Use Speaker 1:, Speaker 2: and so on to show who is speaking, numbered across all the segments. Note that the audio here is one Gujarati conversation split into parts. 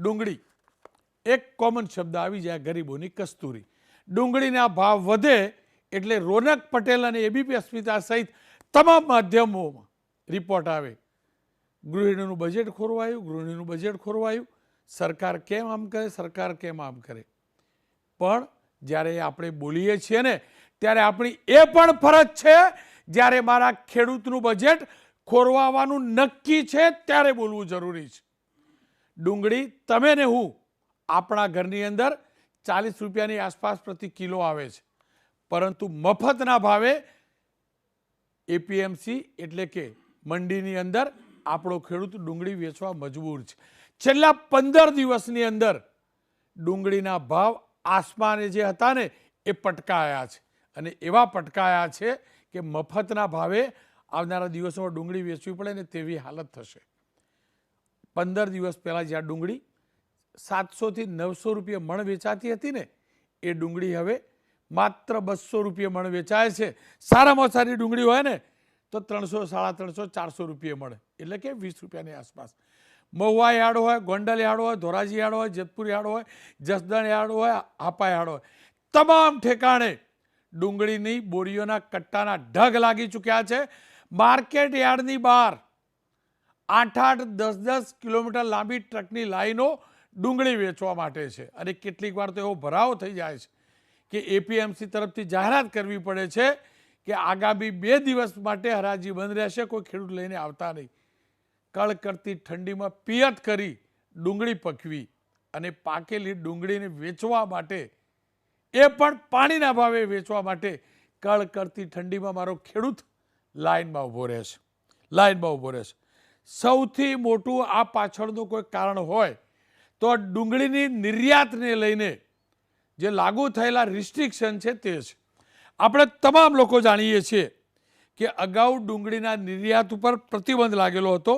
Speaker 1: ડુંગળી એક કોમન શબ્દ આવી જાય, ગરીબોની કસ્તુરી. ડુંગળીના ભાવ વધે એટલે રોનક પટેલ અને એબીપી અસ્મિતા સહિત તમામ માધ્યમોમાં રિપોર્ટ આવે, ગૃહિણીનું બજેટ ખોરવાયું, ગૃહિણીનું બજેટ ખોરવાયું, સરકાર કેમ આમ કરે, સરકાર કેમ આમ કરે. પણ જ્યારે આપણે બોલીએ છીએ ને ત્યારે આપણી એ પણ ફરજ છે, જ્યારે મારા ખેડૂતનું બજેટ ખોરવાવાનું નક્કી છે ત્યારે બોલવું જરૂરી છે. ડુંગળી તમે ને હું આપણા ઘરની અંદર 40 રૂપિયાની આસપાસ પ્રતિ કિલો આવે છે, પરંતુ મફતના ભાવે એપીએમસી એટલે કે મંડીની અંદર આપણો ખેડૂત ડુંગળી વેચવા મજબૂર છે. છેલ્લા 15 દિવસની અંદર ડુંગળીના ભાવ આસમાને જે હતા ને એ પટકાયા છે, અને એવા પટકાયા છે કે મફતના ભાવે આવનારા દિવસોમાં ડુંગળી વેચવી પડે ને તેવી હાલત થશે. 15 દિવસ પહેલાં જ્યાં ડુંગળી 700 થી 900 રૂપિયા મણ વેચાતી હતી ને એ ડુંગળી હવે માત્ર 200 રૂપિયા મણ વેચાય છે. સારામાં સારી ડુંગળી હોય ને તો 300, 350, 400 રૂપિયા મળે, એટલે કે 20 રૂપિયાની આસપાસ. મહુવા યાર્ડ હોય, ગોંડલ યાર્ડ હોય, ધોરાજી યાર્ડ હોય, જેતપુર યાર્ડ હોય, જસદણ યાર્ડ હોય, હાપા યાર્ડ હોય, તમામ ઠેકાણે ડુંગળીની બોરીઓના કટ્ટાના ઢગ લાગી ચૂક્યા છે. માર્કેટ યાર્ડની બહાર 8-8, 10-10 કિલોમીટર લાંબી ટ્રકની લાઈનો ડુંગળી વેચવા માટે છે, અને કેટલીક વાર તો એવો ભરાવો થઈ જાય છે કે એપીએમસી તરફથી જાહેરાત કરવી પડે છે કે આગામી 2 દિવસ માટે હરાજી બંધ રહેશે, કોઈ ખેડૂત લઈને આવતા નહીં. કળકળતી ઠંડીમાં પિયત કરી ડુંગળી પકવી અને પાકેલી ડુંગળીને વેચવા માટે, એ પણ પાણીના ભાવે વેચવા માટે કળકળતી ઠંડીમાં મારો ખેડૂત લાઈનમાં ઊભો રહેશે, લાઈનમાં ઊભો રહેશે. સૌથી મોટું આ પાછળનું કોઈ કારણ હોય તો ડુંગળીની નિર્યાતને લઈને જે લાગુ થયેલા રિસ્ટ્રિક્શન છે તે છે. આપણે તમામ લોકો જાણીએ છીએ કે અગાઉ ડુંગળીના નિર્યાત ઉપર પ્રતિબંધ લાગેલો હતો.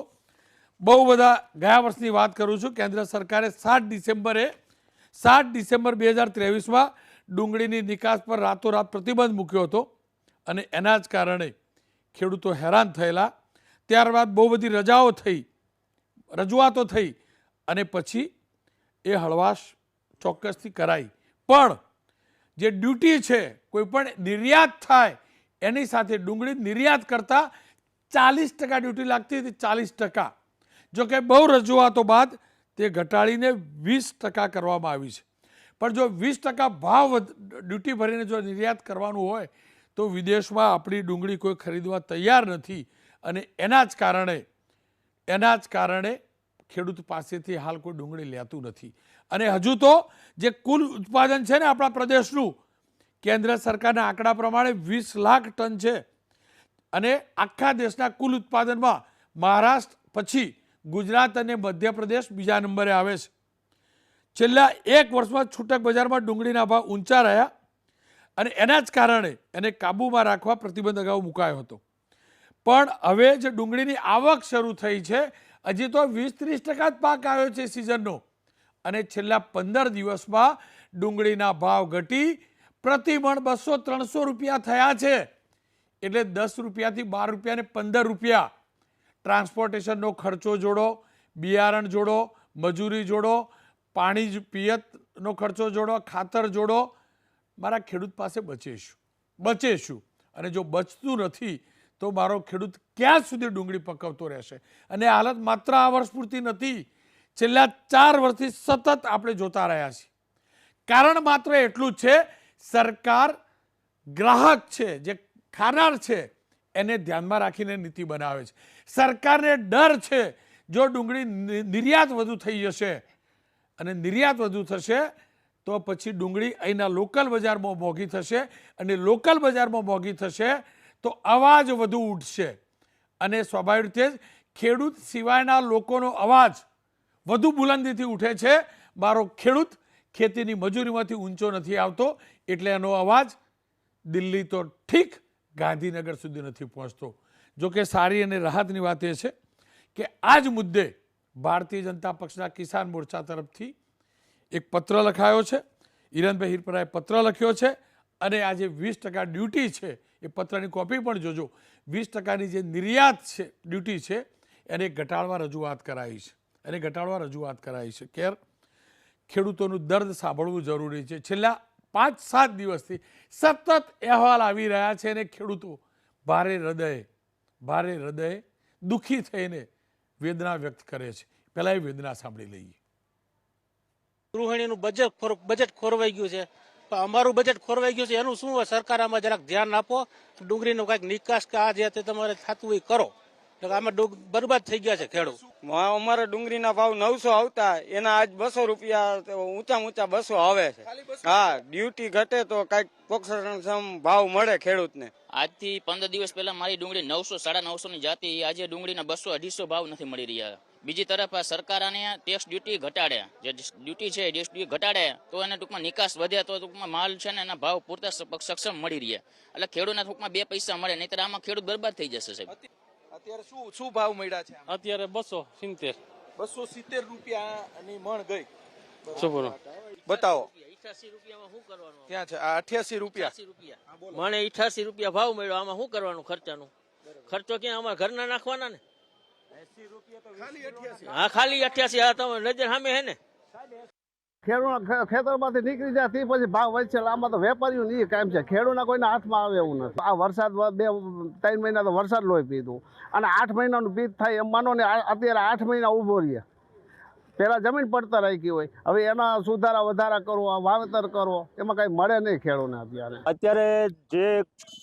Speaker 1: બહુ બધા, ગયા વર્ષની વાત કરું છું, કેન્દ્ર સરકારે 7 ડિસેમ્બર 2023માં ડુંગળીની નિકાસ પર રાતોરાત પ્રતિબંધ મૂક્યો હતો, અને એના જ કારણે ખેડૂતો હેરાન થયેલા. ત્યારબાદ બહુ બધી રજૂઆતો થઈ અને પછી એ હળવાશ ચોક્કસથી કરાઈ. પણ જે ડ્યુટી છે, કોઈ પણ નિર્યાત થાય એની સાથે ડુંગળી નિર્યાત કરતાં 40% ડ્યુટી લાગતી હતી, 40%. જો કે બહુ રજૂઆતો બાદ તે ઘટાડીને 20% કરવામાં આવી છે. પણ જો 20% ભાવ ડ્યુટી ભરીને જો નિર્યાત કરવાનું હોય તો વિદેશમાં આપણી ડુંગળી કોઈ ખરીદવા તૈયાર નથી, અને એના જ કારણે ખેડૂત પાસેથી હાલ કોઈ ડુંગળી લેતું નથી. અને હજુ તો જે કુલ ઉત્પાદન છે ને આપણા પ્રદેશનું, કેન્દ્ર સરકારના આંકડા પ્રમાણે 20 લાખ ટન છે, અને આખા દેશના કુલ ઉત્પાદનમાં મહારાષ્ટ્ર પછી ગુજરાત અને મધ્યપ્રદેશ બીજા નંબરે આવે છે. છેલ્લા 1 વર્ષમાં છૂટક બજારમાં ડુંગળીના ભાવ ઊંચા રહ્યા, અને એના જ કારણે એને કાબૂમાં રાખવા પ્રતિબંધ અગાઉ મુકાયો હતો. પણ હવે જે ડુંગળીની આવક શરૂ થઈ છે, હજી તો 20-30% જ પાક આવ્યો છે સિઝનનો, અને છેલ્લા 15 દિવસમાં ડુંગળીના ભાવ ઘટી પ્રતિ મણ 200-300 રૂપિયા થયા છે. એટલે 10 રૂપિયાથી 12 રૂપિયા ને 15 રૂપિયા ટ્રાન્સપોર્ટેશનનો ખર્ચો જોડો, બિયારણ જોડો, મજૂરી જોડો, પાણી પિયતનો ખર્ચો જોડો, ખાતર જોડો, મારા ખેડૂત પાસે બચે શું? અને જો બચતું નથી તો મારો ખેડૂત ક્યાં સુધી ડુંગળી પકવતો રહેશે? અને હાલત માત્ર આ વર્ષ પૂરતી નથી, છેલ્લા 4 વર્ષથી સતત આપણે જોતા રહ્યા છીએ. કારણ માત્ર એટલું જ છે, સરકાર ગ્રાહક છે, જે ખાનાર છે એને ધ્યાનમાં રાખીને નીતિ બનાવે છે. સરકારને ડર છે જો ડુંગળી નિર્યાત વધુ થઈ જશે અને નિર્યાત વધુ થશે તો પછી ડુંગળી અહીંના લોકલ બજારમાં મોંઘી થશે, અને લોકલ બજારમાં મોંઘી થશે તો અવાજ વધુ ઉઠશે, અને સ્વાભાવિક રીતે જ ખેડૂત સિવાયના લોકોનો અવાજ વધુ બુલંદીથી ઉઠે છે. મારો ખેડૂત ખેતીની મજૂરીમાંથી ઊંચો નથી આવતો, એટલે એનો અવાજ દિલ્હી તો ઠીક, ગાંધીનગર સુધી નથી પહોંચતો. જોકે સારી અને રાહતની વાત એ છે કે આ જ મુદ્દે ભારતીય જનતા પક્ષના કિસાન મોરચા તરફથી એક પત્ર લખાયો છે. હિરણભાઈ હિરપરાએ પત્ર લખ્યો છે, અને આ જે 20% ડ્યુટી છે એ પત્રની કોપી પણ જોજો. 20%ની જે નિર્યાત છે ડ્યુટી છે એને ઘટાડવા રજૂઆત કરાઈ છે, ખેડૂતોનું દર્દ સાંભળવું જરૂરી છે. છેલ્લા 5-7 દિવસથી સતત અહેવાલ આવી રહ્યા છે અને ખેડૂતો ભારે હૃદયે દુઃખી થઈને વેદના વ્યક્ત કરે છે. પહેલા એ વેદના સાંભળી લઈએ.
Speaker 2: ગૃહિણીનું બજેટ ખોરવાઈ ગયું છે, પણ અમારું બજેટ ખોરવાઈ ગયું છે. એનું શું હોય? સરકાર આમાં જરાક ધ્યાન આપો. ડુંગળીનો કાંઈક નિકાસ કે આ જે તમારે થતું હોય કરો. આમાં બરબાદ થઈ ગયા છે ખેડૂત.
Speaker 3: અમારે ડુંગળીના ભાવ 900 આવતા, એના આજ 200 રૂપિયા ઊંચા 200 આવે છે. હા, ડ્યુટી ઘટે તો કઈક પોષણક્ષમ ભાવ મળે ખેડૂતને.
Speaker 4: આજથી 15 દિવસ પહેલા મારી ડુંગળી 900 950 ની જાતી, આજે ડુંગળીના 200-250 ભાવ નથી મળી રહ્યા. બીજી તરફ આ સરકાર આને ટેક્સ ડ્યુટી ઘટાડે, જે ડ્યુટી છે ટેક્સ ડ્યુટી ઘટાડે તો એને ટૂંકમાં નિકાસ વધે તો ટૂંકમાં માલ છે ને એના ભાવ પૂરતા સક્ષમ મળી રહે, એટલે ખેડૂતના ટૂંકમાં 2 પૈસા મળે, નહીતર આમાં ખેડૂત બરબાદ થઈ જશે સાહેબ.
Speaker 5: અત્યારે શું ભાવ મળ્યા છે?
Speaker 2: અત્યારે 270
Speaker 5: 270 રૂપિયાની મણ ગઈ.
Speaker 3: બતાવો
Speaker 2: 88 રૂપિયામાં શું કરવાનું?
Speaker 5: ક્યાં છે આ 88 રૂપિયા?
Speaker 2: મને 88 રૂપિયા ભાવ મળ્યો. આમાં શું કરવાનું? ખર્ચો ક્યાં? અમારા ઘરના નાખવાના ને. હા, ખાલી 88. હા, તમે નજર સામે હે ને.
Speaker 6: ખેતરમાંથી નીકળી જાય તે પછી ભાવ વધશે. આમાં તો વેપારીઓ ની કામ છે, ખેડૂતના કોઈના હાથમાં આવે એવું નથી. આ વરસાદ 2-3 મહિના તો વરસાદ લોહી પીધું અને 8 મહિનાનું બીજ થાય એમ માનો ને. અત્યારે 8 મહિના ઉભો રહીએ. પહેલા જમીન પડતર રાખી હોય, હવે એના સુધારા વધારા કરવો, વાવેતર કરવો, એમાં કઈ મળે નહીં ખેડૂતને.
Speaker 7: અત્યારે જે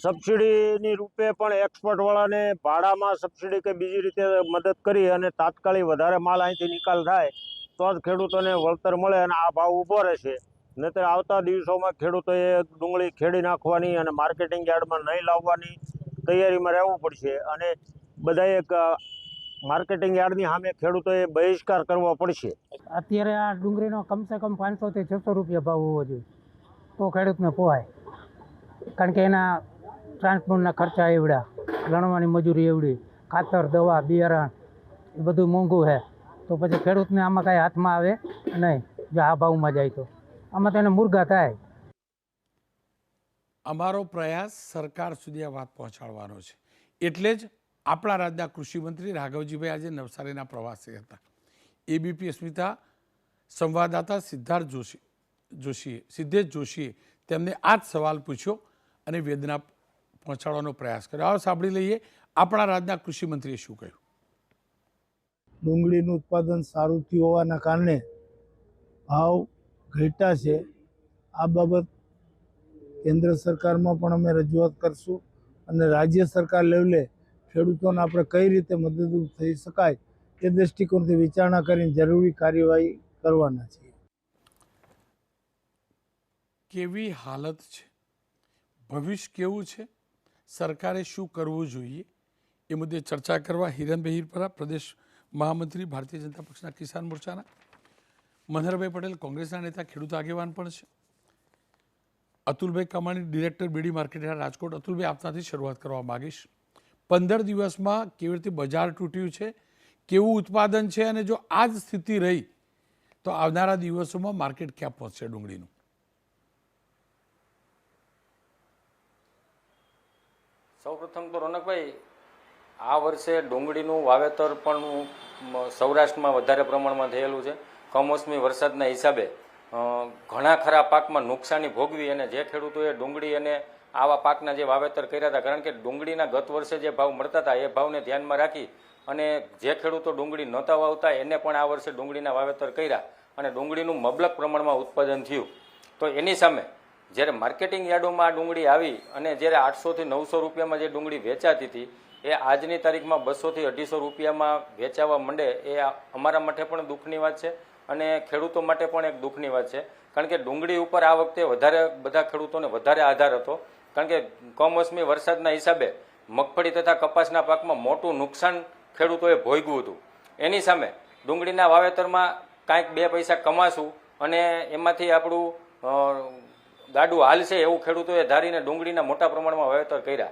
Speaker 7: સબસિડીની રૂપે પણ એક્સપોર્ટ વાળાને ભાડામાં સબસિડી કે બીજી રીતે મદદ કરી અને તાત્કાલિક વધારે માલ અહીંથી નિકાલ થાય તો જ ખેડૂતોને વળતર મળે અને આ ભાવ ઊભો રહેશે. નહીંતર આવતા દિવસોમાં ખેડૂતોએ ડુંગળી ખેડી નાખવાની અને માર્કેટિંગ યાર્ડમાં નહીં લાવવાની તૈયારીમાં રહેવું પડશે અને બધાએ માર્કેટિંગ યાર્ડની સામે ખેડૂતોએ બહિષ્કાર કરવો પડશે.
Speaker 8: અત્યારે આ ડુંગળીનો કમસે કમ 500 થી 600 રૂપિયા ભાવ હોવો જોઈએ તો ખેડૂતને પોહાય, કારણ કે એના ટ્રાન્સપોર્ટના ખર્ચા એવડા, લણવાની મજૂરી એવડી, ખાતર, દવા, બિયારણ એ બધું મોંઘું છે. તો પછી ખેડૂતને આમાં કાંઈ હાથમાં આવે નહીં જો આ ભાવમાં જાય તો. આમાં તેને મુર્ગા થાય.
Speaker 1: અમારો પ્રયાસ સરકાર સુધી આ વાત પહોંચાડવાનો છે. એટલે જ આપણા રાજ્યના કૃષિમંત્રી રાઘવજીભાઈ આજે નવસારીના પ્રવાસે હતા. એબીપી અસ્મિતા સંવાદદાતા સિદ્ધેશ જોશીએ તેમને આ જ સવાલ પૂછ્યો અને વેદના પહોંચાડવાનો પ્રયાસ કર્યો. આવો સાંભળી લઈએ આપણા રાજ્યના કૃષિમંત્રીએ શું કહ્યું.
Speaker 9: ડુંગળીનું ઉત્પાદન સારું થયું હોવાના કારણે ભાવ ઘટ્યા છે. આ બાબત કેન્દ્ર સરકારમાં પણ અમે રજૂઆત કરશું અને રાજ્ય સરકાર લેવલે ખેડૂતોને આપણે કઈ રીતે મદદરૂપ થઈ શકાય તે દૃષ્ટિકોણથી વિચારણા કરીને જરૂરી કાર્યવાહી કરવાના છીએ.
Speaker 1: કેવી હાલત છે, ભવિષ્ય કેવું છે, સરકારે શું કરવું જોઈએ એ મુદ્દે ચર્ચા કરવા હિરણભાઈ હિરપરા, પ્રદેશ મહામંત્રી ભારતીય જનતા પક્ષના કિસાન મોરચાના, મનહરભાઈ પટેલ કોંગ્રેસના નેતા, ખેડૂત આગેવાન પણ છે, અતુલભાઈ કમાણી ડિરેક્ટર બીડી માર્કેટ રાજકોટ. અતુલભાઈ, આપનાથી શરૂઆત કરવા માગીશ. 15 દિવસમાં કેવી રીતે બજાર તૂટ્યું છે, કેવું ઉત્પાદન છે અને જો આ જ સ્થિતિ રહી તો આવનારા દિવસોમાં માર્કેટ ક્યાં પહોંચશે ડુંગળીનું?
Speaker 10: સૌપ્રથમ તો રોનકભાઈ, આ વર્ષે ડુંગળીનું વાવેતર પણ સૌરાષ્ટ્રમાં વધારે પ્રમાણમાં થયેલું છે. કમોસમી વરસાદના હિસાબે ઘણા ખરા પાકમાં નુકસાની ભોગવી અને જે ખેડૂતોએ ડુંગળી અને આવા પાકના જે વાવેતર કર્યા હતા, કારણ કે ડુંગળીના ગત વર્ષે જે ભાવ મળતા હતા એ ભાવને ધ્યાનમાં રાખી અને જે ખેડૂતો ડુંગળી નહોતા વાવતા એને પણ આ વર્ષે ડુંગળીના વાવેતર કર્યા અને ડુંગળીનું મબલક પ્રમાણમાં ઉત્પાદન થયું. તો એની સામે જ્યારે માર્કેટિંગ યાર્ડોમાં આ ડુંગળી આવી અને જ્યારે 800 થી 900 રૂપિયામાં જે ડુંગળી વેચાતી હતી એ આજની તારીખમાં 200 થી 250 રૂપિયામાં વેચાવા માંડે એ અમારા માટે પણ દુઃખની વાત છે અને ખેડૂતો માટે પણ એક દુઃખની વાત છે. કારણ કે ડુંગળી ઉપર આ વખતે વધારે બધા ખેડૂતોને વધારે આધાર હતો, કારણ કે કમોસમી વરસાદના હિસાબે મગફળી તથા કપાસના પાકમાં મોટું નુકસાન ખેડૂતોએ ભોગવ્યું હતું. એની સામે ડુંગળીના વાવેતરમાં કાંઈક 2 પૈસા કમાશું અને એમાંથી આપણું ગાડું હાલશે એવું ખેડૂતોએ ધારીને ડુંગળીના મોટા પ્રમાણમાં વાવેતર કર્યા.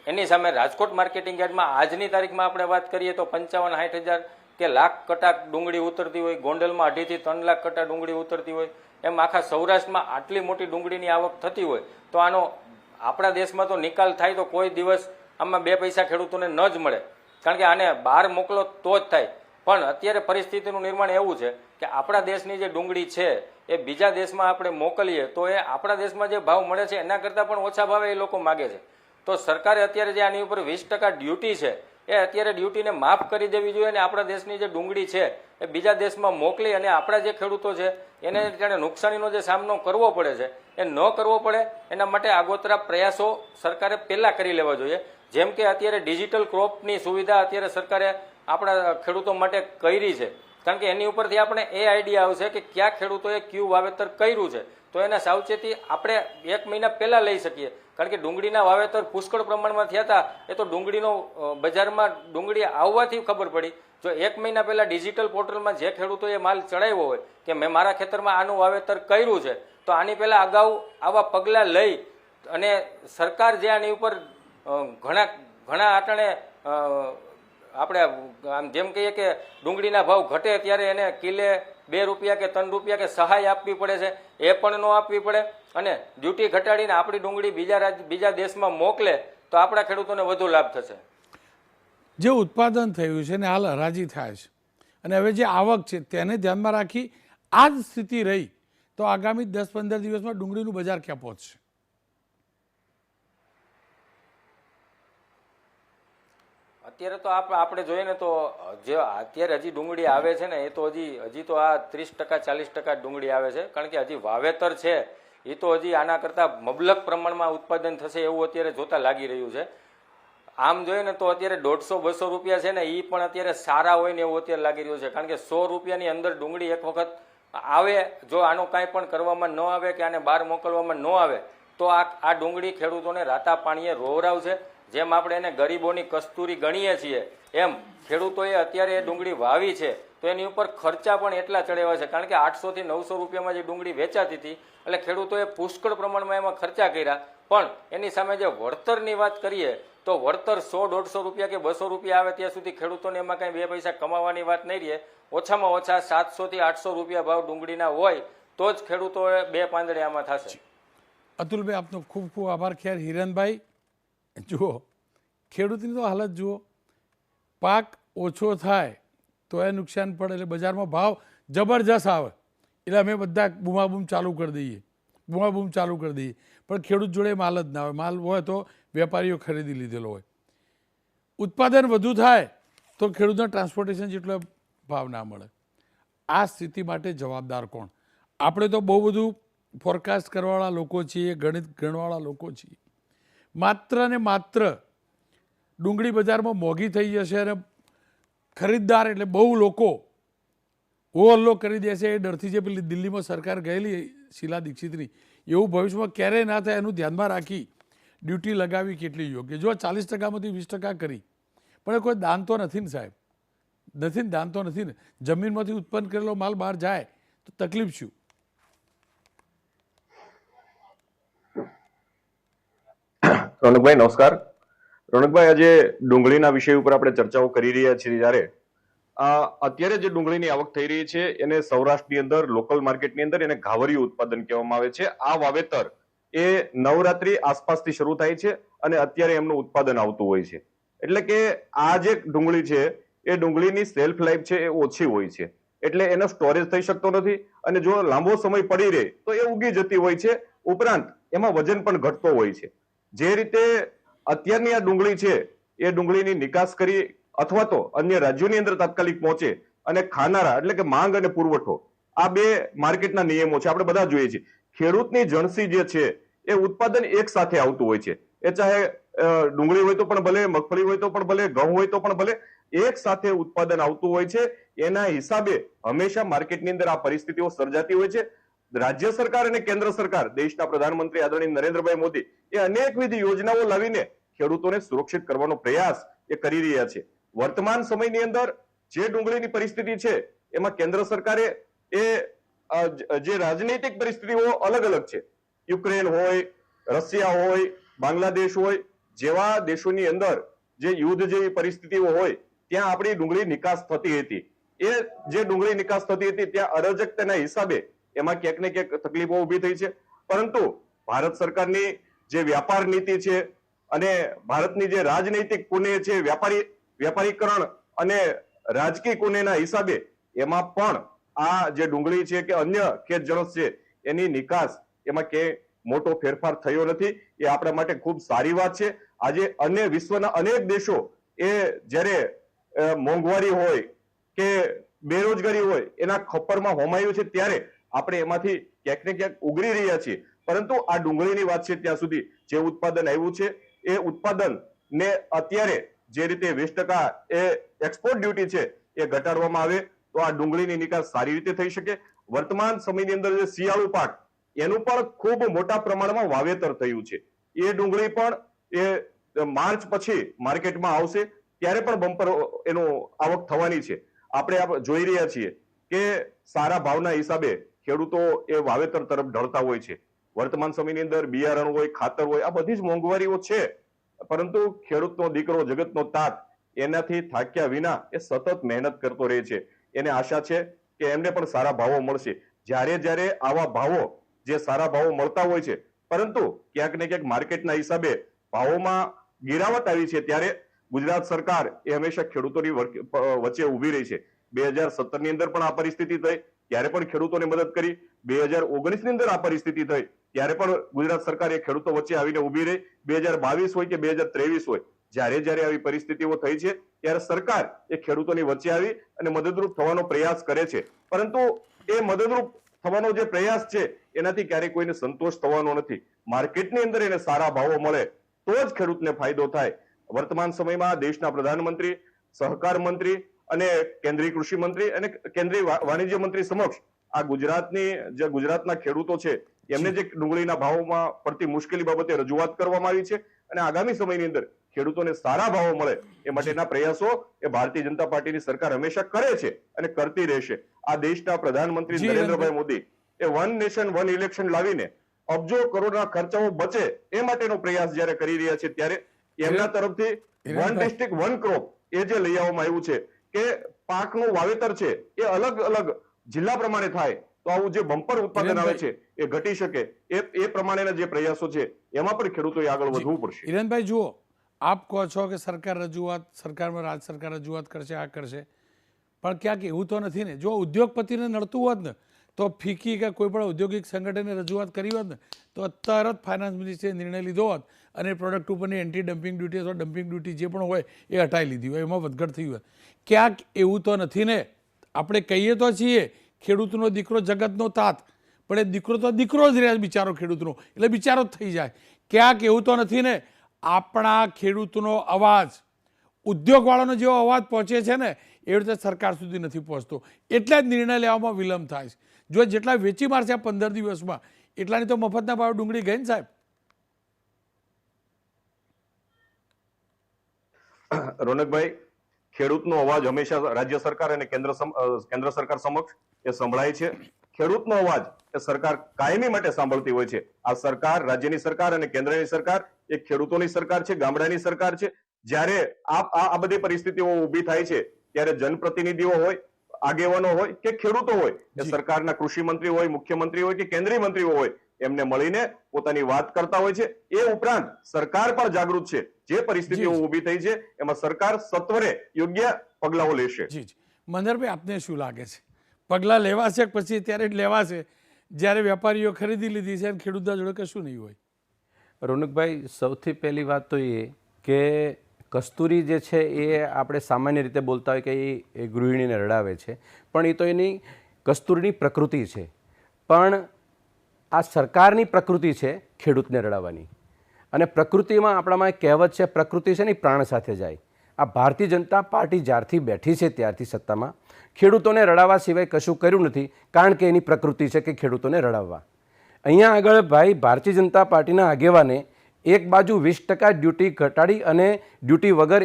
Speaker 10: એની સામે રાજકોટ માર્કેટિંગ યાર્ડમાં આજની તારીખમાં આપણે વાત કરીએ તો 55-60 હજાર કે લાખ કટા ડુંગળી ઉતરતી હોય, ગોંડલમાં 2.5 થી 3 લાખ કટા ડુંગળી ઉતરતી હોય, એમ આખા સૌરાષ્ટ્રમાં આટલી મોટી ડુંગળીની આવક થતી હોય તો આનો આપણા દેશમાં તો નિકાલ થાય તો કોઈ દિવસ આમાં 2 પૈસા ખેડૂતોને ન જ મળે, કારણ કે આને બહાર મોકલો તો જ થાય. પણ અત્યારે પરિસ્થિતિનું નિર્માણ એવું છે કે આપણા દેશની જે ડુંગળી છે એ બીજા દેશમાં આપણે મોકલીએ તો એ આપણા દેશમાં જે ભાવ મળે છે એના કરતાં પણ ઓછા ભાવે એ લોકો માગે છે. તો સરકારે અત્યારે જે આની ઉપર 20% ડ્યુટી છે એ અત્યારે ડ્યુટીને માફ કરી દેવી જોઈએ અને આપણા દેશની જે ડુંગળી છે એ બીજા દેશમાં મોકલી અને આપણા જે ખેડૂતો છે એને જાણે નુકસાનીનો જે સામનો કરવો પડે છે એ ન કરવો પડે એના માટે આગોતરા પ્રયાસો સરકારે પહેલા કરી લેવા જોઈએ. જેમ કે અત્યારે ડિજિટલ ક્રોપની સુવિધા અત્યારે સરકારે આપણા ખેડૂતો માટે કરી છે, કારણ કે એની ઉપરથી આપણે એ આઈડિયા આવશે કે કયા ખેડૂતોએ કયું વાવેતર કર્યું છે, તો એના સાવચેતી આપણે 1 મહિના પહેલા લઈ શકીએ. કારણ કે ડુંગળીના વાવેતર પુષ્કળ પ્રમાણમાં થયા હતા, એ તો ડુંગળીનો બજારમાં ડુંગળી આવવાથી ખબર પડી. જો 1 મહિના પહેલા ડિજિટલ પોર્ટલમાં જે ખેડૂતોએ માલ ચડાવ્યો હોય કે મેં મારા ખેતરમાં આનું વાવેતર કર્યું છે, તો આની પહેલા અગાઉ આવા પગલાં લઈ અને સરકાર જે આની ઉપર ઘણા આટણે આપણે આમ જેમ કહીએ કે ડુંગળીના ભાવ ઘટે ત્યારે એને કિલે 2 રૂપિયા કે 3 રૂપિયા કે સહાય આપવી પડે છે, એ પણ ન આપવી પડે અને ડ્યુટી ઘટાડીને આપણી ડુંગળી બીજા દેશમાં મોકલે તો આપણા ખેડૂતોને વધુ લાભ થશે.
Speaker 1: જે ઉત્પાદન થયું છે ને હાલ હરાજી થાય છે અને હવે જે આવક છે તેને ધ્યાનમાં રાખી આ જ સ્થિતિ રહી તો આગામી 10-15 દિવસમાં ડુંગળીનું બજાર ક્યાં પહોંચશે?
Speaker 10: અત્યારે તો આપણે જોઈએ ને તો જે અત્યારે હજી ડુંગળી આવે છે ને એ તો હજી તો આ 30% 40% ડુંગળી આવે છે, કારણ કે હજી વાવેતર છે એ તો હજી આના કરતાં મબલક પ્રમાણમાં ઉત્પાદન થશે એવું અત્યારે જોતા લાગી રહ્યું છે. આમ જોઈએ ને તો અત્યારે 150-200 રૂપિયા છે ને એ પણ અત્યારે સારા હોય ને એવું અત્યારે લાગી રહ્યું છે, કારણ કે 100 રૂપિયાની અંદર ડુંગળી એક વખત આવે, જો આનો કાંઈ પણ કરવામાં ન આવે કે આને બહાર મોકલવામાં ન આવે તો આ ડુંગળી ખેડૂતોને રાતા પાણીએ રોવરાવશે. જેમ આપણે એને ગરીબોની કસ્તુરી ગણીએ છીએ એમ ખેડૂતોએ અત્યારે એ ડુંગળી વાવી છે તો એની ઉપર ખર્ચા પણ એટલા ચડેવા છે, કારણ કે 800 થી 900 રૂપિયામાં જે ડુંગળી વેચાતી હતી એટલે ખેડૂતોએ પુષ્કળ પ્રમાણમાં એમાં ખર્ચા કર્યા. પણ એની સામે જે વળતરની વાત કરીએ તો વળતર 100-150 રૂપિયા કે 200 રૂપિયા આવે ત્યાં સુધી ખેડૂતોને એમાં કાંઈ 2 પૈસા કમાવાની વાત નહીં રહે. ઓછામાં ઓછા 700 થી 800 રૂપિયા ભાવ ડુંગળીના હોય તો જ ખેડૂતોએ 2 પાંદડે આમાં થશે.
Speaker 1: અતુલભાઈ, આપનો ખૂબ ખૂબ આભાર. ખેર હિરણભાઈ, જુઓ ખેડૂતની તો હાલત જુઓ, પાક ઓછો થાય તો એ નુકસાન પડે એટલે બજારમાં ભાવ જબરજસ્ત આવે એટલે અમે બધા બૂમાબૂમ ચાલુ કરી દઈએ પણ ખેડૂત જોડે માલ જ ના હોય. માલ હોય તો વેપારીઓ ખરીદી લીધેલો હોય. ઉત્પાદન વધુ થાય તો ખેડૂતને ટ્રાન્સપોર્ટેશન જેટલો ભાવ ના મળે. આ સ્થિતિ માટે જવાબદાર કોણ? આપણે તો બહુ બધું ફોરકાસ્ટ કરવાવાળા લોકો છીએ, ગણિત ગણવાવાળા લોકો છીએ. માત્ર ને માત્ર ડુંગળી બજારમાં મોંઘી થઈ જશે અને ખરીદદાર એટલે બહુ લોકો ઓવરલો કરી દેશે એ ડરથી જે પેલી દિલ્હીમાં સરકાર ગયેલી શીલા દીક્ષિતની, એવું ભવિષ્યમાં ક્યારેય ના થાય એનું ધ્યાનમાં રાખી ડ્યુટી લગાવી કેટલી યોગ્ય. જો 40%માંથી 20% કરી પણ એ કોઈ દાન તો નથી ને સાહેબ, નથી ને, દાન તો નથી ને. જમીનમાંથી ઉત્પન્ન કરેલો માલ બહાર જાય તો તકલીફ શું?
Speaker 11: રોનકભાઈ નમસ્કાર. રોનકભાઈ, આજે ડુંગળીના વિષય ઉપર આપણે ચર્ચાઓ કરી રહ્યા છીએ. જ્યારે અત્યારે જે ડુંગળીની આવક થઈ રહી છે એને સૌરાષ્ટ્રની અંદર લોકલ માર્કેટની અંદર એને ઘાવરિયું ઉત્પાદન કહેવામાં આવે છે. આ વાવેતર એ નવરાત્રી આસપાસથી શરૂ થાય છે અને અત્યારે એમનું ઉત્પાદન આવતું હોય છે. એટલે કે આ જે ડુંગળી છે એ ડુંગળીની સેલ્ફ લાઈફ છે એ ઓછી હોય છે, એટલે એનો સ્ટોરેજ થઈ શકતો નથી અને જો લાંબો સમય પડી રહે તો એ ઉગી જતી હોય છે. ઉપરાંત એમાં વજન પણ ઘટતો હોય છે. જે રીતે અત્યારની આ ડુંગળી છે એ ડુંગળીની નિકાસ કરી અથવા તો અન્ય રાજ્યોની અંદર તાત્કાલિક પહોંચે અને ખાનારા એટલે કે માંગ અને પુરવઠો, આ બે માર્કેટના નિયમો છે. આપણે બધા જોઈએ છીએ ખેડૂતની જણસી જે છે એ ઉત્પાદન એક સાથે આવતું હોય છે. એ ચાહે ડુંગળી હોય તો પણ ભલે, મગફળી હોય તો પણ ભલે, ઘઉં હોય તો પણ ભલે, એક સાથે ઉત્પાદન આવતું હોય છે. એના હિસાબે હંમેશા માર્કેટની અંદર આ પરિસ્થિતિઓ સર્જાતી હોય છે. રાજ્ય સરકાર અને કેન્દ્ર સરકાર, દેશના પ્રધાનમંત્રી આદરણીય નરેન્દ્રભાઈ મોદી એ અનેકવિધ યોજનાઓ લાવીને ખેડૂતોને સુરક્ષિત કરવાનો પ્રયાસ એ કરી રહ્યા છે. વર્તમાન સમયની અંદર જે ડુંગળીની પરિસ્થિતિ છે એમાં કેન્દ્ર સરકારે એ જે રાજનૈતિક પરિસ્થિતિઓ અલગ અલગ છે, યુક્રેન હોય, રશિયા હોય, બાંગ્લાદેશ હોય જેવા દેશોની અંદર જે યુદ્ધ જેવી પરિસ્થિતિઓ હોય ત્યાં આપણી ડુંગળી નિકાસ થતી હતી. એ જે ડુંગળી નિકાસ થતી હતી ત્યાં અરાજકતાના હિસાબે એમાં ક્યાંક ને ક્યાંક તકલીફો ઊભી થઈ છે. પરંતુ ભારત સરકારની જે વ્યાપાર નીતિ છે અને ભારતની જે રાજનૈતિક કુને છે, વ્યાપારીકરણ અને રાજકીય કુનેના હિસાબે એમાં પણ આ જે ડુંગળી છે કે અન્ય ખેત જણસ છે એની નિકાસ એમાં ક્યાંય મોટો ફેરફાર થયો નથી. એ આપણા માટે ખૂબ સારી વાત છે. આજે અન્ય વિશ્વના અનેક દેશો એ જ્યારે મોંઘવારી હોય કે બેરોજગારી હોય એના ખપ્પરમાં હોમાયું છે ત્યારે આપણે એમાંથી ક્યાંક ને ક્યાંક ઉગરી રહ્યા છીએ. પરંતુ આ ડુંગળીની વાત છે ત્યાં સુધી જે ઉત્પાદન આવ્યું છે એ ઉત્પાદન ને અત્યારે જે રીતે 20% એ એક્સપોર્ટ ડ્યુટી છે એ ઘટાડવામાં આવે તો આ ડુંગળીની નિકાસ સારી રીતે થઈ શકે. વર્તમાન સમયની અંદર જે શિયાળુ પાક એનું પણ ખૂબ મોટા પ્રમાણમાં વાવેતર થયું છે. એ ડુંગળી પણ એ માર્ચ પછી માર્કેટમાં આવશે ત્યારે પણ બમ્પર એનો આવક થવાની છે. આપણે જોઈ રહ્યા છીએ કે સારા ભાવના હિસાબે ખેડૂતો એ વાવેતર તરફ ઢળતા હોય છે. વર્તમાન સમયની અંદર બિયારણ હોય, ખાતર હોય, આ બધી જ મોંઘવારીઓ છે, પરંતુ ખેડૂતનો દીકરો, જગતનો તાત એનાથી થાક્યા વિના એ સતત મહેનત કરતો રહે છે. એને આશા છે કે એમને પણ સારા ભાવો મળશે. જ્યારે આવા ભાવો જે સારા ભાવો મળતા હોય છે પરંતુ ક્યાંક ને ક્યાંક માર્કેટના હિસાબે ભાવોમાં ગિરાવટ આવી છે ત્યારે ગુજરાત સરકાર એ હંમેશા ખેડૂતોની વચ્ચે ઊભી રહી છે. 2017 ની અંદર પણ આ પરિસ્થિતિ થઈ ત્યારે પણ ખેડૂતોને મદદ કરી. 2019 ની અંદર આ પરિસ્થિતિ થઈ ત્યારે પણ ગુજરાત સરકાર એ ખેડૂતો વચ્ચે આવીને ઊભી રહી. 2022 હોય કે 2023 હોય, જ્યારે આવી પરિસ્થિતિઓ થઈ છે ત્યારે સરકાર એ ખેડૂતોની વચ્ચે આવી અને મદદરૂપ થવાનો પ્રયાસ કરે છે. પરંતુ એ મદદરૂપ થવાનો જે પ્રયાસ છે એનાથી ક્યારેય કોઈને સંતોષ થવાનો નથી. માર્કેટની અંદર એને સારા ભાવો મળે તો જ ખેડૂતને ફાયદો થાય. વર્તમાન સમયમાં દેશના પ્રધાનમંત્રી, સહકાર મંત્રી અને કેન્દ્રીય કૃષિ મંત્રી અને કેન્દ્રીય વાણિજ્ય મંત્રી સમક્ષ આ ગુજરાતના ખેડૂતો છે એમને જે ડુંગળીના ભાવમાં પડતી મુશ્કેલી બાબતે રજૂઆત કરવામાં આવી છે અને આગામી સમયની અંદર ખેડૂતોને સારા ભાવો મળે એ માટેના પ્રયાસો એ ભારતીય જનતા પાર્ટીની સરકાર હંમેશા કરે છે અને કરતી રહેશે. આ દેશના પ્રધાનમંત્રી નરેન્દ્રભાઈ મોદી એ વન નેશન વન ઇલેક્શન લાવીને અબજો કરોડના ખર્ચાઓ બચે એ માટેનો પ્રયાસ જ્યારે કરી રહ્યા છે ત્યારે એમના તરફથી વન ડિસ્ટ્રિક્ટ વન ક્રોપ એ જે લઈ આવવામાં આવ્યું છે કે પાકનું વાવેતર છે એ અલગ અલગ જિલ્લા પ્રમાણે થાય તો આવું જે બમ્પર ઉત્પાદન આવે છે એ ઘટી શકે એ પ્રમાણેના જે પ્રયાસો છે એમાં પણ ખેડૂતોએ આગળ વધવું પડશે.
Speaker 1: હિરેનભાઈ જુઓ, આપ કહો છો કે સરકારમાં રાજ્ય સરકાર રજૂઆત કરશે, આ કરશે, પણ ક્યાંક એવું તો નથી ને. જો ઉદ્યોગપતિને નડતું હોત ને તો ફીકી કે કોઈ પણ ઔદ્યોગિક સંગઠને રજૂઆત કરી હોત ને તો તરત ફાઇનાન્સ મિનિસ્ટ્રીએ નિર્ણય લીધો હોત અને પ્રોડક્ટ ઉપરની એન્ટી ડમ્પિંગ ડ્યુટી અથવા ડમ્પિંગ ડ્યુટી જે પણ હોય એ હટાવી લીધી હોય, એમાં વધઘટ થઈ હોય. ક્યાંક એવું તો નથી ને. આપણે કહીએ તો છીએ ખેડૂતનો દીકરો જગતનો તાત, પણ એ દીકરો તો દીકરો જ રહે બિચારો ખેડૂતનો, એટલે બિચારો જ થઈ જાય. ક્યાંક એવું તો નથી ને આપણા ખેડૂતનો અવાજ ઉદ્યોગવાળાનો જેવો અવાજ પહોંચે છે ને એવી રીતે સરકાર સુધી નથી પહોંચતો, એટલે જ નિર્ણય લેવામાં વિલંબ થાય છે. જો જેટલા વેચી મારશે આ 15 દિવસમાં એટલાની તો મફતના ભાવે ડુંગળી ગઈ ને સાહેબ.
Speaker 11: રોનકભાઈ, ખેડૂતનો અવાજ હંમેશા રાજ્ય સરકાર અને કેન્દ્ર સરકાર સમક્ષ એ સંભળાય છે. ખેડૂતનો અવાજ એ સરકાર કાયમી માટે સાંભળતી હોય છે. આ સરકાર, રાજ્યની સરકાર અને કેન્દ્રની સરકાર એ ખેડૂતોની સરકાર છે, ગામડાની સરકાર છે. જ્યારે આ બધી પરિસ્થિતિઓ ઊભી થાય છે ત્યારે જનપ્રતિનિધિઓ હોય, આગેવાનો હોય કે ખેડૂતો હોય, એ સરકારના કૃષિ મંત્રી હોય, મુખ્યમંત્રી હોય કે કેન્દ્રીય મંત્રીઓ હોય, એમને મળીને પોતાની વાત કરતા હોય છે. એ ઉપરાંત સરકાર પણ જાગૃત છે. જે પરિસ્થિતિઓ ઊભી થઈ છે એમાં સરકાર સત્વરે યોગ્ય પગલાઓ લેશે.
Speaker 1: જી મંદરભાઈ, આપને શું લાગે છે પગલાં લેવાશે પછી ત્યારે જ લેવાશે જ્યારે વેપારીઓ ખરીદી લીધી છે અને ખેડૂતો જોડે કશું નહીં હોય?
Speaker 12: રોનકભાઈ, સૌથી પહેલી વાત તો એ કે કસ્તુરી જે છે એ આપણે સામાન્ય રીતે બોલતા હોય કે એ ગૃહિણીને રડાવે છે, પણ એ તો એની કસ્તુરીની પ્રકૃતિ છે. પણ આ સરકારની પ્રકૃતિ છે ખેડૂતને રડાવવાની. અને પ્રકૃતિમાં આપણામાં એક કહેવત છે, પ્રકૃતિ છે ને પ્રાણ સાથે જાય. આ ભારતીય જનતા પાર્ટી જ્યારથી બેઠી છે ત્યારથી સત્તામાં ખેડૂતોને રડાવવા સિવાય કશું કર્યું નથી, કારણ કે એની પ્રકૃતિ છે કે ખેડૂતોને રડાવવા. અહીંયા આગળ ભાઈ ભારતીય જનતા પાર્ટીના આગેવાને એક બાજુ 20% ડ્યુટી ઘટાડી અને ડ્યુટી વગર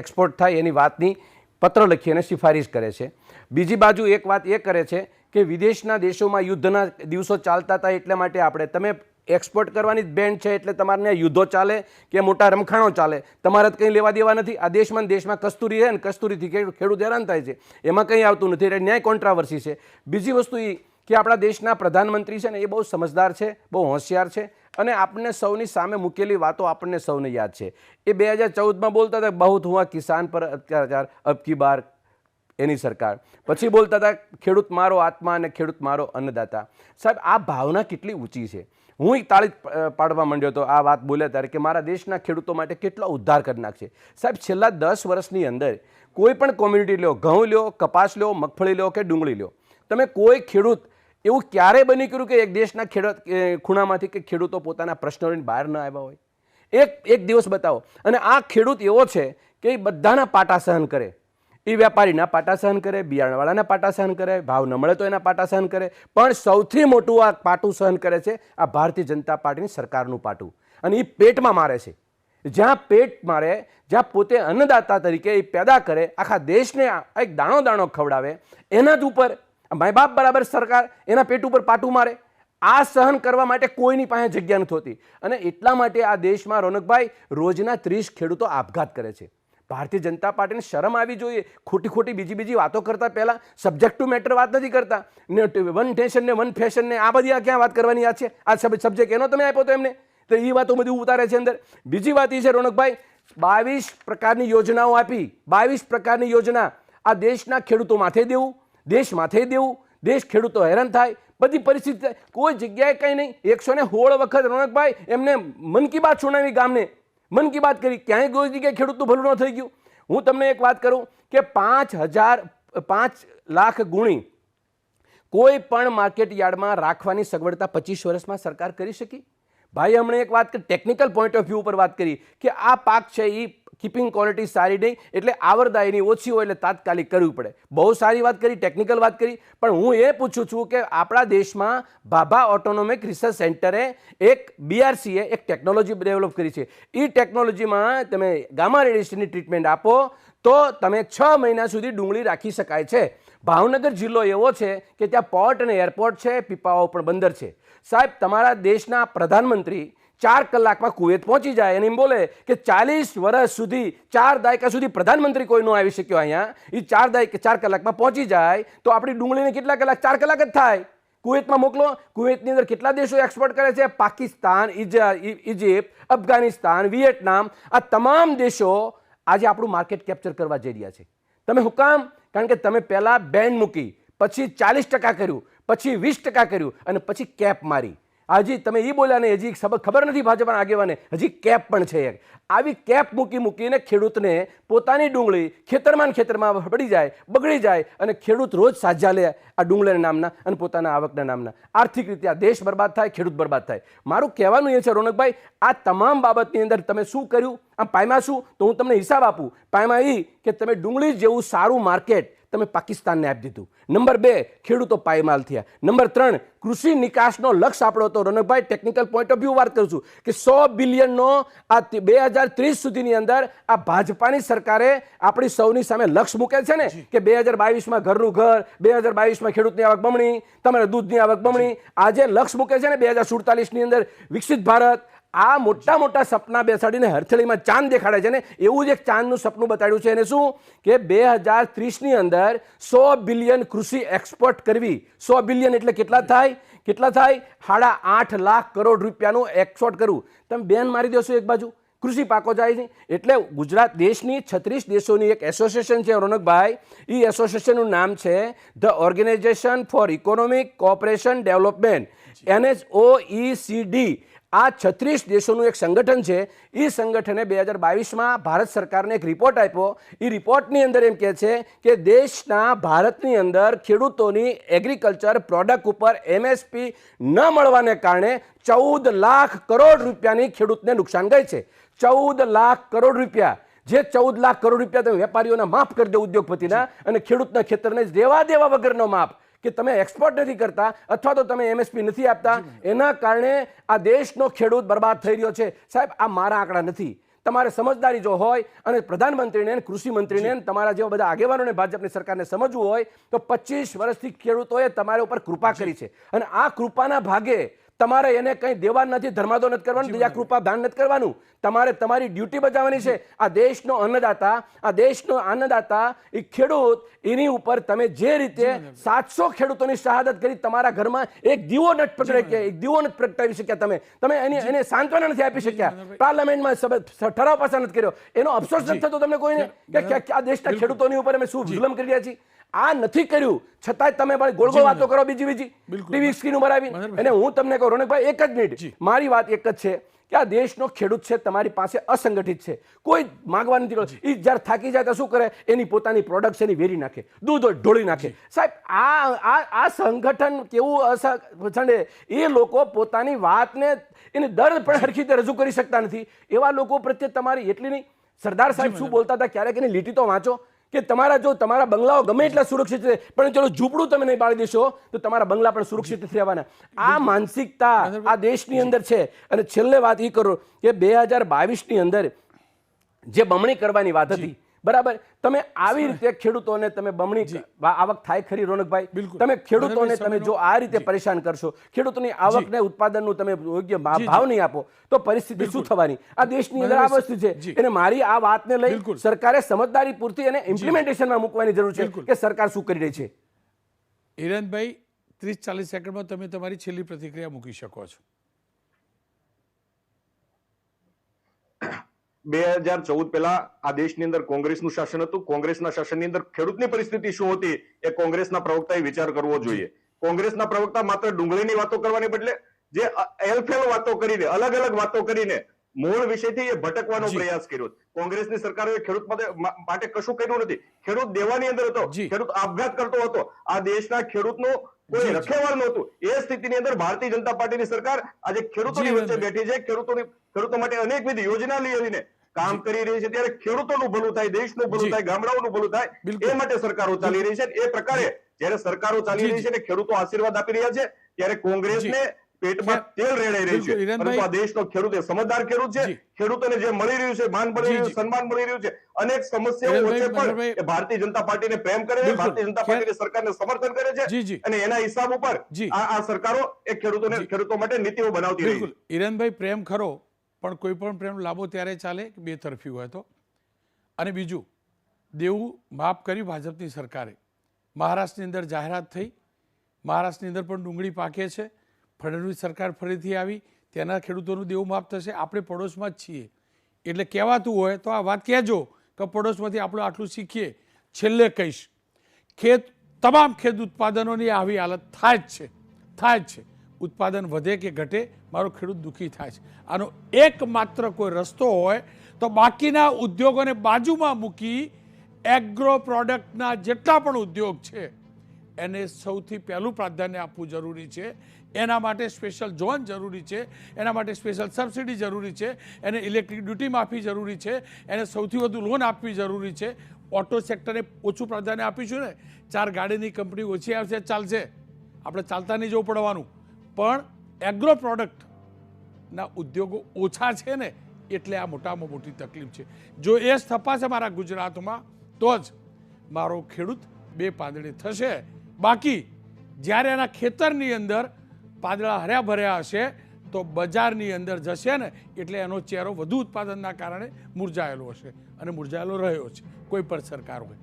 Speaker 12: એક્સપોર્ટ થાય એની વાતની પત્ર લખી અને સિફારિશ કરે છે. બીજી બાજુ એક વાત એ કરે છે કે વિદેશના દેશોમાં યુદ્ધના દિવસો ચાલતા હતા એટલા માટે આપણે તમે એક્સપોર્ટ કરવાની જ બેન છે એટલે તમારે યુદ્ધો ચાલે કે મોટા રમખાણો ચાલે, તમારે કંઈ લેવા દેવા નથી. આ દેશમાં કસ્તુરી છે ને કસ્તુરીથી ખેડૂત હેરાન થાય છે, એમાં કંઈ આવતું નથી, એટલે ન્યાય કોન્ટ્રાવર્સી છે. બીજી વસ્તુ એ કે આપણા દેશના પ્રધાનમંત્રી છે ને એ બહુ સમજદાર છે, બહુ હોશિયાર છે અને આપણને સૌની સામે મૂકેલી વાતો આપણને સૌને યાદ છે. એ 2014માં બોલતા હતા બહુત હુઆ કિસાન પર અત્યાચાર, અબ કી બાર એની સરકાર. પછી બોલતા હતા ખેડૂત મારો આત્મા અને ખેડૂત મારો અન્નદાતા. સાહેબ, આ ભાવના કેટલી ઊંચી છે. હું એક તાળી પાડવા માંડ્યો હતો આ વાત બોલ્યા ત્યારે કે મારા દેશના ખેડૂતો માટે કેટલો ઉદ્ધાર કરી નાખશે. સાહેબ, છેલ્લા 10 વર્ષની અંદર કોઈ પણ કોમ્યુનિટી લો, ઘઉં લો, કપાસ લો, મગફળી લો કે ડુંગળી લો, તમે કોઈ ખેડૂત એવું ક્યારે બની કર્યું કે એક દેશના ખૂણામાંથી કે ખેડૂતો પોતાના પ્રશ્નો લઈને બહાર ન આવ્યા હોય? એક દિવસ બતાવો. અને આ ખેડૂત એવો છે કે એ બધાના પાટા સહન કરે. એ વેપારીના પાટા સહન કરે, બિયારણવાળાના પાટા સહન કરે, ભાવ ન મળે તો એના પાટા સહન કરે, પણ સૌથી મોટું આ પાટું સહન કરે છે આ ભારતીય જનતા પાર્ટીની સરકારનું પાટું. અને એ પેટમાં મારે છે. જ્યાં પેટ મારે, જ્યાં પોતે અન્નદાતા તરીકે એ પેદા કરે, આખા દેશને એક દાણો દાણો ખવડાવે, એના જ ઉપર માય બાપ બરાબર સરકાર એના પેટ ઉપર પાટું મારે. આ સહન કરવા માટે કોઈની પાસે જગ્યા નથી હોતી. અને એટલા માટે આ દેશમાં રોનકભાઈ રોજના 30 ખેડૂતો આપઘાત કરે છે. ભારતીય જનતા પાર્ટીને શરમ આવી જોઈએ. ખોટી બીજી વાતો કરતા પહેલા સબ્જેક્ટ ટુ મેટર વાત નથી કરતા. વન નેશન ને વન ફેશન ને આ બધી ક્યાં વાત કરવાની યાદ છે? આ સબ્જેક્ટ એનો તમે આપ્યો તો એમને, તો એ વાતો બધી ઉતારે છે અંદર. બીજી વાત એ છે રોનકભાઈ, 22 પ્રકારની યોજનાઓ આપી. 22 પ્રકારની યોજના આ દેશના ખેડૂતો માથે દેવું, દેશ માથે દેવું, દેશ ખેડૂતો હેરાન થાય, બધી પરિસ્થિતિ થાય. કોઈ જગ્યાએ કંઈ નહીં. 116 વખત રોનકભાઈ એમને મન કી બાત સુનાવી, ગામને મન કી બાત કરી, ક્યાંય કોઈ જગ્યાએ ખેડૂતનું ભલું ન થઈ ગયું. હું તમને એક વાત કરું કે 5 લાખ ગુણી કોઈ પણ માર્કેટ યાર્ડમાં રાખવાની સગવડતા 25 વર્ષમાં સરકાર કરી શકી? ભાઈ, હમણાં એક વાત કરી, ટેકનિકલ પોઈન્ટ ઓફ વ્યૂ ઉપર વાત કરી કે આ પાક છે એ કીપિંગ ક્વોલિટી સારી નહીં, એટલે આવરદાયની ઓછી હોય એટલે તાત્કાલિક કરવી પડે. બહુ સારી વાત કરી, ટેકનિકલ વાત કરી. પણ હું એ પૂછું છું કે આપણા દેશમાં ભાભા ઓટોનોમિક રિસર્ચ સેન્ટરે એક BRCએ એક ટેકનોલોજી ડેવલપ કરી છે. એ ટેકનોલોજીમાં તમે ગામા રેડિયેશનની ટ્રીટમેન્ટ આપો તો તમે 6 મહિના સુધી ડુંગળી રાખી શકાય છે. ભાવનગર જિલ્લો એવો છે કે ત્યાં પોર્ટ અને એરપોર્ટ છે, પીપાવાવ પણ બંદર છે. સાહેબ, તમારા દેશના પ્રધાનમંત્રી 4 કલાકમાં કુવેત પહોંચી જાય અને એમ બોલે કે 40 વર્ષ સુધી 4 દાયકા સુધી પ્રધાનમંત્રી કોઈ ન આવી શક્યો અહીંયા, એ 4 કલાકમાં પહોંચી જાય તો આપણી ડુંગળીને કેટલા કલાક? 4 કલાક જ થાય. કુવેતમાં મોકલો. કુવેતની અંદર કેટલા દેશો એક્સપોર્ટ કરે છે? પાકિસ્તાન, ઇજિપ્ત, અફઘાનિસ્તાન, વિયેટનામ, આ તમામ દેશો આજે આપણું માર્કેટ કેપ્ચર કરવા જઈ રહ્યા છે. તમે હું કામ? કારણ કે તમે પહેલા બેન મૂકી, પછી 40% કર્યું, પછી 20% કર્યું અને પછી કેપ મારી. હજી તમે એ બોલ્યા ને, હજી ખબર નથી ભાજપના આગેવાને, હજી કેપ પણ છે. આવી કેપ મૂકીને ખેડૂતને પોતાની ડુંગળી ખેતરમાં પડી જાય, બગડી જાય અને ખેડૂત રોજ સાજા લે આ ડુંગળીના નામના અને પોતાના આવકના નામના. આર્થિક રીતે આ દેશ બરબાદ થાય, ખેડૂત બરબાદ થાય. મારું કહેવાનું એ છે રોનકભાઈ, આ તમામ બાબતની અંદર તમે શું કર્યું? આમ પાયમાં શું? તો હું તમને હિસાબ આપું. પાયમાં એ કે તમે ડુંગળી જેવું સારું માર્કેટ તમે પાકિસ્તાનને આપી દીધું. નંબર 2, ખેડૂતો પાયમાલ થયા. નંબર 3, કૃષિ નિકાસનો લક્ષ્ય આપણો હતો રોનકભાઈ, ટેકનિકલ પોઈન્ટ ઓફ વ્યૂ વાત કરું છું કે 100 બિલિયનનો આ 2030 સુધીની અંદર આ ભાજપાની સરકારે આપણી સૌની સામે લક્ષ્ય મૂકે છે ને કે 2022માં ઘરનું ઘર, 2022માં ખેડૂતની આવક બમણી, તમારે દૂધની આવક બમણી. આજે લક્ષ્ય મૂકે છે ને 2047ની અંદર વિકસિત ભારત. આ મોટા સપના બેસાડીને હરથળીમાં ચાંદ દેખાડે છે ને, એવું જ એક ચાંદનું સપનું બતાડ્યું છે. એને શું કે 2030ની અંદર 100 બિલિયન કૃષિ એક્સપોર્ટ કરવી. 100 બિલિયન એટલે કેટલા થાય? 8.5 લાખ કરોડ રૂપિયાનું એક્સપોર્ટ કરવું. તમે બેન મારી દેશો એક બાજુ, કૃષિ પાકો જાય છે. એટલે ગુજરાત દેશની 36 દેશોની એક એસોસિએશન છે રોનકભાઈ. એ એસોસિએશનનું નામ છે the organisation for economic cooperation development, NHOECD. આ 36 દેશોનું એક સંગઠન છે. એ સંગઠને 2022માં ભારત સરકારને એક રિપોર્ટ આપ્યો. એ રિપોર્ટની અંદર એમ કહે છે કે દેશના ભારતની અંદર ખેડૂતોની એગ્રીકલ્ચર પ્રોડક્ટ ઉપર MSP ન મળવાને કારણે 14 લાખ કરોડ રૂપિયાની ખેડૂતને નુકસાન ગઈ છે. 14 લાખ કરોડ રૂપિયા. જે 14 લાખ કરોડ રૂપિયા તમે વેપારીઓના માફ કરી દો, ઉદ્યોગપતિના, અને ખેડૂતના ખેતરને દેવા વગરનો માફ કે તમે એક્સપોર્ટ નથી કરતા અથવા તો તમે MSP નથી આપતા, એના કારણે આ દેશનો ખેડૂત બરબાદ થઈ રહ્યો છે. સાહેબ, આ મારા આંકડા નથી. તમારે સમજદારી જો હોય અને પ્રધાનમંત્રીને, કૃષિ મંત્રીને, તમારા જેવા બધા આગેવાનોને, ભાજપની સરકારને સમજવું હોય તો 25 વર્ષથી ખેડૂતોએ તમારા ઉપર કૃપા કરી છે અને આ કૃપાના ભાગે તમારે એને કંઈ દેવા નથી, ધર્માદો નથી કરવાનું, દયા કૃપા દાન નથી કરવાનું. તમારે તમારી ડ્યુટી બજાવવાની છે. આ દેશનો અન્નદાતા, આ દેશનો અન્નદાતા એ ખેડૂત, એની ઉપર તમે જે રીતે 700 ખેડૂતોની શહાદત કરી, તમારા ઘરમાં એક દીવો નથી પ્રગટાવી, એક દીવો નથી પ્રગટાવી શક્યા. તમે એને સાંત્વના નથી આપી શક્યા. પાર્લામેન્ટમાં ઠરાવ પસાર નથી કર્યો. એનો અફસોસ નથી થતો તમને કોઈને કે આ દેશના ખેડૂતોની ઉપર અમે શું જુલમ કરી રહ્યા છીએ? આ નથી કર્યું છતાંય તમે ગોળ ગોળ વાતો કરો બીજી ટીવી સ્ક્રીન ઉપર આવી. અને હું તમને કહું રોનકભાઈ, એક જ મિનિટ, મારી વાત એક જ છે કે આ દેશનો ખેડૂત છે તમારી પાસે અસંગઠિત છે, કોઈ માગવા નથી કરતો. એ જ્યારે થાકી જાય તો શું કરે? એની પોતાની પ્રોડક્ટ છે એની વેરી નાખે, દૂધ ઢોળી નાખે. સાહેબ, આ સંગઠન કેવું એ લોકો પોતાની વાતને એને દર્દ પણ હરખી રીતે રજૂ કરી શકતા નથી. એવા લોકો પ્રત્યે તમારી એટલી નહીં. સરદાર સાહેબ શું બોલતા હતા, ક્યારેક એની લીટી તો વાંચો કે તમારા બંગલાઓ ગમે એટલા સુરક્ષિત છે, પણ ચલો ઝૂંપડું તમે નહીં બાળી દેશો તો તમારા બંગલા પણ સુરક્ષિત નથી રહેવાના. આ માનસિકતા આ દેશની અંદર છે. અને છેલ્લે વાત એ કરો કે 2022ની અંદર જે બમણી કરવાની વાત હતી, બરાબર, તમે આવી રીતે ખેડૂતોને તમે બમણી આવક થાય ખરી રોનકભાઈ? તમે ખેડૂતોને તમે જો આ રીતે પરેશાન કરશો, ખેડૂતોની આવકને ઉત્પાદનનું તમે યોગ્ય ભાવ નહીં આપો તો પરિસ્થિતિ શું થવાની? આ દેશની અંદર આ વસ્તુ છે. અને મારી આ વાતને લઈ સરકારે સમજદારી પૂરતી અને ઇમ્પ્લિમેન્ટેશનમાં મૂકવાની જરૂર છે કે સરકાર શું કરી રહી છે.
Speaker 1: હિરેનભાઈ, 30-40 સેકન્ડમાં તમે તમારી છેલ્લી પ્રતિક્રિયા મૂકી શકો છો.
Speaker 11: 2014 પહેલા આ દેશની અંદર કોંગ્રેસનું શાસન હતું. કોંગ્રેસના શાસનની અંદર ખેડૂતની પરિસ્થિતિ શું હતી એ કોંગ્રેસના પ્રવક્તાએ વિચાર કરવો જોઈએ. કોંગ્રેસના પ્રવક્તા માત્ર ડુંગળીની વાતો કરવાને બદલે જે એલફેલ વાતો કરીને, અલગ અલગ વાતો કરીને મૂળ વિષયથી એ ભટકવાનો પ્રયાસ કર્યો. કોંગ્રેસની સરકારોએ ખેડૂત માટે કશું કર્યું નથી. ખેડૂત દેવાની અંદર હતો, ખેડૂત આપઘાત કરતો હતો. આ દેશના ખેડૂતનો કોઈ રખેવાળ નહોતું. એ સ્થિતિની અંદર ભારતીય જનતા પાર્ટીની સરકાર આજે ખેડૂતોની વચ્ચે બેઠી છે. ખેડૂતો માટે અનેકવિધ યોજના લઈ આવીને કામ કરી રહી છે. ત્યારે ખેડૂતોનું ભલું થાય, દેશનું ભલું થાય, ગામડાઓનું ભલું થાય, એ માટે સરકારો ચાલી રહી છે. એ પ્રકારે જયારે સરકારો ચાલી રહી છે અને ખેડૂતો આશીર્વાદ આપી રહ્યા છે, ત્યારે કોંગ્રેસને પેટમાં તેલ રેડાઈ રહ્યું છે. પરંતુ આ દેશનો ખેડૂત એ સમજદાર ખેડૂત છે. ખેડૂતોને જે મળી રહ્યું છે, માન મળી રહ્યું છે, સન્માન મળી રહ્યું છે, અનેક સમસ્યાઓ વચ્ચે પણ ભારતીય જનતા પાર્ટીને પ્રેમ કરે છે, ભારતીય જનતા પાર્ટીની સરકારને સમર્થન કરે છે. અને એના હિસાબ ઉપર આ સરકારો એ ખેડૂતો માટે નીતિઓ બનાવતી રહી છે.
Speaker 1: હિરેનભાઈ, પ્રેમ ખરો, પણ કોઈ પણ પ્રેમ લાભો ત્યારે ચાલે કે બે તરફી હોય તો. અને બીજું, દેવું માફ કરી ભાજપની સરકારે. મહારાષ્ટ્રની અંદર જાહેરાત થઈ, મહારાષ્ટ્રની અંદર પણ ડુંગળી પાકે છે. ફડણવીસ સરકાર ફરીથી આવી, તેના ખેડૂતોનું દેવું માફ થશે. આપણે પડોશમાં જ છીએ એટલે કહેવાતું હોય તો આ વાત કહેજો કે પડોશમાંથી આપણે આટલું શીખીએ. છેલ્લે કહીશ, તમામ ખેત ઉત્પાદનોની આવી હાલત થાય જ છે. ઉત્પાદન વધે કે ઘટે, મારો ખેડૂત દુઃખી થાય છે. આનો એકમાત્ર કોઈ રસ્તો હોય તો બાકીના ઉદ્યોગોને બાજુમાં મૂકી એગ્રો પ્રોડક્ટના જેટલા પણ ઉદ્યોગ છે એને સૌથી પહેલું પ્રાધાન્ય આપવું જરૂરી છે. એના માટે સ્પેશિયલ ઝોન જરૂરી છે, એના માટે સ્પેશિયલ સબસિડી જરૂરી છે, એને ઇલેક્ટ્રિક ડ્યુટી માફી જરૂરી છે, એને સૌથી વધુ લોન આપવી જરૂરી છે. ઓટો સેક્ટરને ઓછું પ્રાધાન્ય આપીશું ને, 4 ગાડીની કંપની ઓછી આવશે ચાલશે, આપણે ચાલતા નહીં જવું પડવાનું. પણ એગ્રો પ્રોડક્ટના ઉદ્યોગો ઓછા છે ને, એટલે આ મોટામાં મોટી તકલીફ છે. જો એ સ્થપાશે મારા ગુજરાતમાં તો જ મારો ખેડૂત બે પાંદડે થશે. બાકી જ્યારે એના ખેતરની અંદર પાંદડા હર્યા ભર્યા હશે તો બજારની અંદર જશે ને, એટલે એનો ચહેરો વધુ ઉત્પાદનના કારણે મુરઝાયેલો હશે અને મુરઝાયેલો રહ્યો છે કોઈ પણ સરકાર હોય.